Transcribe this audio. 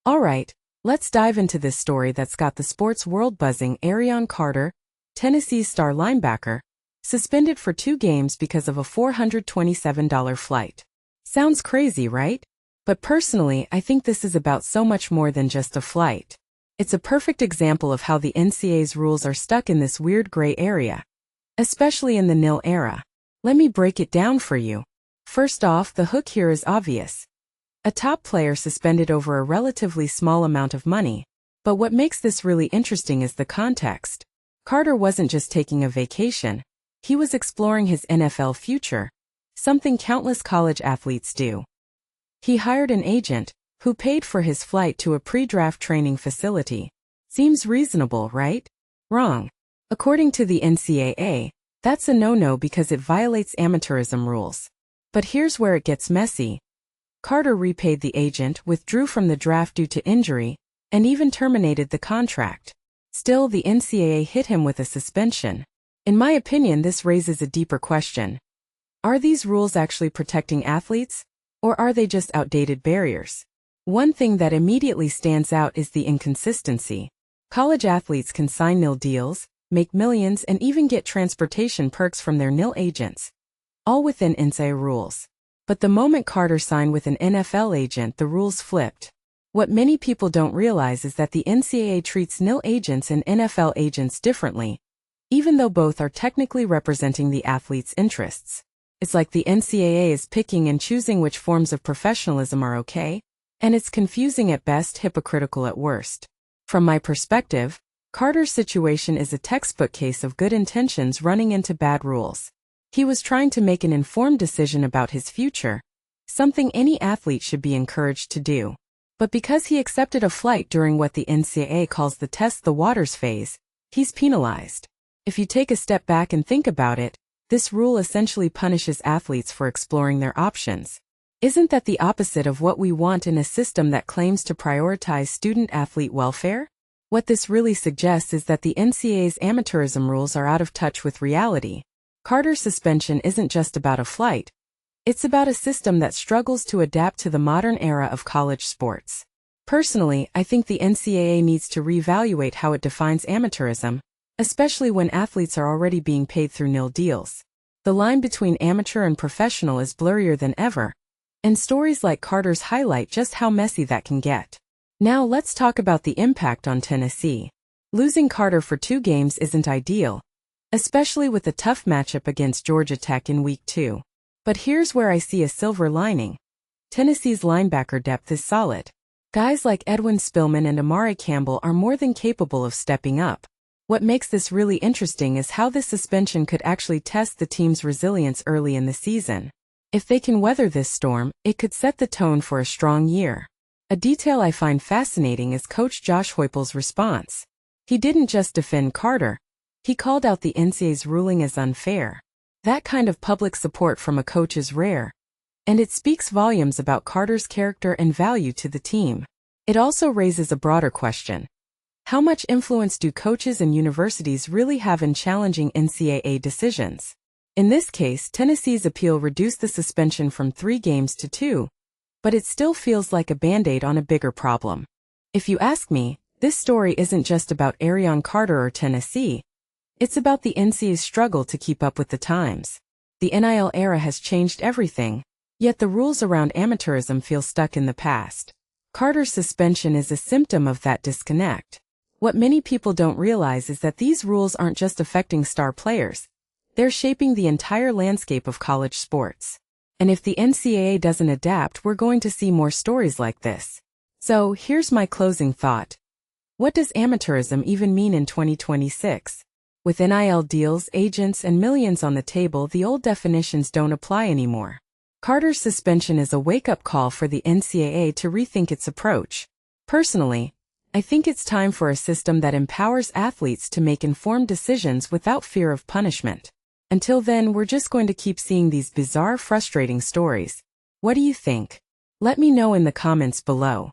Alright, let's dive into this story that's got the sports world buzzing. Arion Carter, Tennessee's star linebacker, suspended for 2 games because of a $427 flight. Sounds crazy, right? But personally, I think this is about so much more than just a flight. It's a perfect example of how the NCAA's rules are stuck in this weird gray area, especially in the nil era. Let me break it down for you. First off, the hook here is obvious. A top player suspended over a relatively small amount of money. But what makes this really interesting is the context. Carter wasn't just taking a vacation. He was exploring his NFL future, something countless college athletes do. He hired an agent, who paid for his flight to a pre-draft training facility. Seems reasonable, right? Wrong. According to the NCAA, that's a no-no because it violates amateurism rules. But here's where it gets messy. Carter repaid the agent, withdrew from the draft due to injury, and even terminated the contract. Still, the NCAA hit him with a suspension. In my opinion, this raises a deeper question. Are these rules actually protecting athletes, or are they just outdated barriers? One thing that immediately stands out is the inconsistency. College athletes can sign nil deals, make millions, and even get transportation perks from their nil agents, all within NCAA rules. But the moment Carter signed with an NFL agent, the rules flipped. What many people don't realize is that the NCAA treats nil agents and NFL agents differently, even though both are technically representing the athlete's interests. It's like the NCAA is picking and choosing which forms of professionalism are okay, and it's confusing at best, hypocritical at worst. From my perspective, Carter's situation is a textbook case of good intentions running into bad rules. He was trying to make an informed decision about his future, something any athlete should be encouraged to do. But because he accepted a flight during what the NCAA calls the test the waters phase, he's penalized. If you take a step back and think about it, this rule essentially punishes athletes for exploring their options. Isn't that the opposite of what we want in a system that claims to prioritize student-athlete welfare? What this really suggests is that the NCAA's amateurism rules are out of touch with reality. Carter's suspension isn't just about a flight. It's about a system that struggles to adapt to the modern era of college sports. Personally, I think the NCAA needs to reevaluate how it defines amateurism, especially when athletes are already being paid through nil deals. The line between amateur and professional is blurrier than ever, and stories like Carter's highlight just how messy that can get. Now let's talk about the impact on Tennessee. Losing Carter for 2 games isn't ideal, especially with a tough matchup against Georgia Tech in Week 2. But here's where I see a silver lining. Tennessee's linebacker depth is solid. Guys like Edwin Spillman and Amari Campbell are more than capable of stepping up. What makes this really interesting is how this suspension could actually test the team's resilience early in the season. If they can weather this storm, it could set the tone for a strong year. A detail I find fascinating is Coach Josh Heupel's response. He didn't just defend Carter. He called out the NCAA's ruling as unfair. That kind of public support from a coach is rare, and it speaks volumes about Carter's character and value to the team. It also raises a broader question. How much influence do coaches and universities really have in challenging NCAA decisions? In this case, Tennessee's appeal reduced the suspension from 3 games to 2, but it still feels like a band-aid on a bigger problem. If you ask me, this story isn't just about Arion Carter or Tennessee. It's about the NCAA's struggle to keep up with the times. The NIL era has changed everything, yet the rules around amateurism feel stuck in the past. Carter's suspension is a symptom of that disconnect. What many people don't realize is that these rules aren't just affecting star players. They're shaping the entire landscape of college sports. And if the NCAA doesn't adapt, we're going to see more stories like this. So, here's my closing thought. What does amateurism even mean in 2026? With NIL deals, agents, and millions on the table, the old definitions don't apply anymore. Carter's suspension is a wake-up call for the NCAA to rethink its approach. Personally, I think it's time for a system that empowers athletes to make informed decisions without fear of punishment. Until then, we're just going to keep seeing these bizarre, frustrating stories. What do you think? Let me know in the comments below.